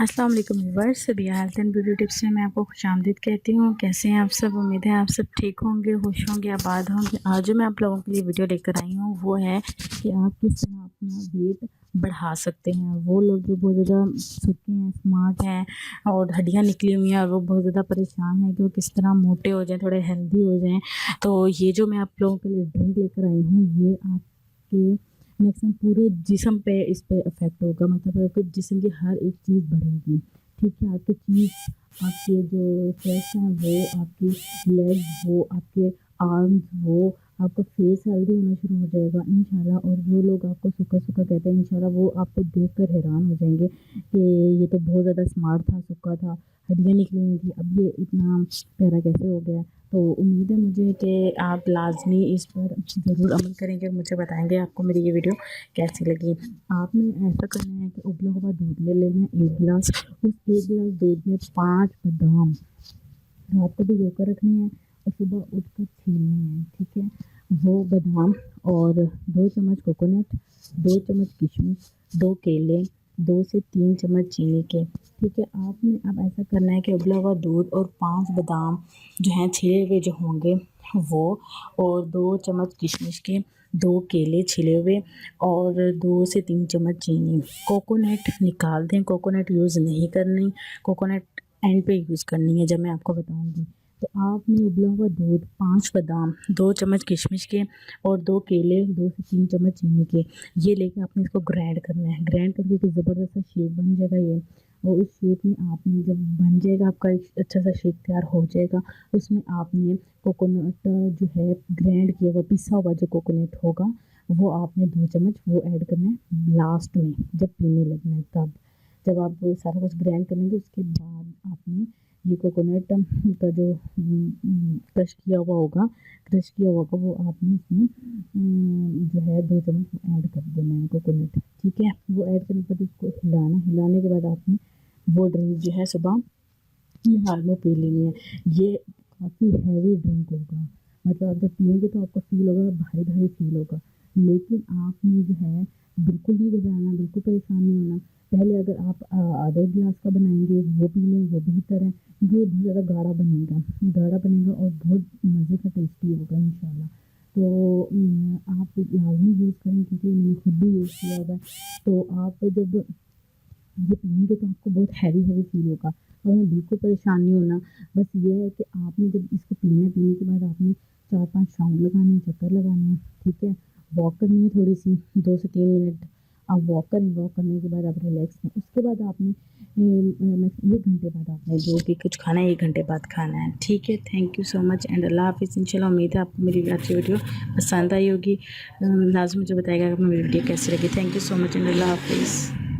अस्सलाम वालेकुम viewers, Sabia health and beauty tips में मैं आपको खुशामदीद कहती हूँ। कैसे हैं आप सब? उम्मीद है आप सब ठीक होंगे, खुश होंगे, आबाद होंगे। आज जो मैं आप लोगों के लिए वीडियो लेकर आई हूँ वो है कि आप किस तरह अपना वेट बढ़ा सकते हैं। वो लोग जो बहुत ज़्यादा सूखे हैं, स्मार्ट हैं और हड्डियाँ निकली हुई हैं और वो बहुत ज़्यादा परेशान हैं कि वो किस तरह मोटे हो जाएँ, थोड़े हेल्दी हो जाएँ। तो ये जो मैं आप लोगों के लिए ड्रिंक लेकर आई हूँ, ये आपके मैक्सिमम पूरे जिस्म पे इस पे इफ़ेक्ट होगा। मतलब आपके जिस्म की हर एक चीज़ बढ़ेगी, ठीक है? आपकी चीज़, आपके जो चेस्ट हैं वो, आपकी लेग्स वो, आपके आर्म्स वो, आपका फेस हेल्दी होना शुरू हो जाएगा इंशाल्लाह। और जो लोग आपको सूखा-सूखा कहते हैं इंशाल्लाह वो आपको देखकर हैरान हो जाएँगे कि ये तो बहुत ज़्यादा स्मार्ट था, सूखा था, हड्डियाँ निकली हुई थी, अब ये इतना प्यारा कैसे हो गया? तो उम्मीद है मुझे कि आप लाज़मी इस पर ज़रूर अमल करेंगे और मुझे बताएँगे आपको मेरी ये वीडियो कैसी लगी। आपने ऐसा करना है कि उबला हुआ दूध ले लेना है 1 गिलास, उस 1 गिलास दूध में 5 बादाम रात को भिगो कर रखने हैं और सुबह उठकर छीलने हैं, ठीक है? वो बादाम और 2 चम्मच कोकोनट, 2 चम्मच किशमिश, 2 केले, 2 से 3 चम्मच चीनी के, ठीक है? आपने अब ऐसा करना है कि उबला हुआ दूध और 5 बादाम जो हैं छिले हुए जो होंगे वो, और 2 चम्मच किशमिश के, 2 केले छिले हुए और 2 से 3 चम्मच चीनी। कोकोनट निकाल दें, कोकोनट यूज़ नहीं करनी, कोकोनट एंड पे यूज़ करनी है जब मैं आपको बताऊँगी। तो आपने उबला हुआ दूध, 5 बादाम, 2 चम्मच किशमिश के और 2 केले, 2 से 3 चम्मच चीनी के, ये लेके आपने इसको ग्राइंड करना है। ग्राइंड करके एक ज़बरदस्त सा शेक बन जाएगा ये, और उस शेक में आपने जब बन जाएगा आपका एक अच्छा सा शेक तैयार हो जाएगा, उसमें आपने कोकोनट जो है ग्राइंड किया हुआ, पिसा हुआ जो कोकोनट होगा वो आपने 2 चम्मच वो ऐड करना है लास्ट में जब पीने लगना है तब। जब आप सारा कुछ ग्राइंड कर लेंगे उसके बाद आपने ये कोकोनट का जो क्रश किया हुआ होगा, वो आपने इसमें जो है 2 चम्मच ऐड कर देना है कोकोनट, ठीक है? वो ऐड करने के बाद उसको हिलाना, हिलाने के बाद आपने वो ड्रिंक जो है सुबह निहार में पी लेनी है। ये काफ़ी हैवी ड्रिंक होगा, मतलब आप जब पिएँगे तो आपको फ़ील होगा, भारी-भारी फ़ील होगा। लेकिन आपने जो है बिल्कुल नहीं घबराना, बिल्कुल परेशान नहीं होना। पहले अगर आप आधे गिलास का बनाएँगे, वो पी लें, वो बेहतर है। ये बहुत ज़्यादा गाढ़ा बनेगा और बहुत मज़े का टेस्टी होगा इंशाल्लाह। तो आप लाज़मी यूज़ करें क्योंकि मैंने खुद भी यूज़ किया हुआ है। तो आप जब ये पिएँगे तो आपको बहुत हैवी-हैवी फ़ील होगा और बिल्कुल परेशान नहीं होना। बस ये है कि आपने जब इसको पीने के बाद आपने 4-5 राउंड लगाने हैं, चक्कर लगाने हैं, ठीक है? वॉक करनी है थोड़ी-सी 2 से 3 मिनट आप वॉक करें, वॉक करने के बाद आप रिलैक्स लें। उसके बाद आपने 1 घंटे बाद आपने जो भी कुछ खाना है 1 घंटे बाद खाना है, ठीक है? Thank you so much and अल्लाह हाफ़िज़। इंशाल्लाह उम्मीद है आपको मेरी आज की वीडियो पसंद आई होगी। लाज़मी मुझे बताइएगा कि मेरी वीडियो कैसी लगी। Thank you so much and अल्लाह हाफ़िज़।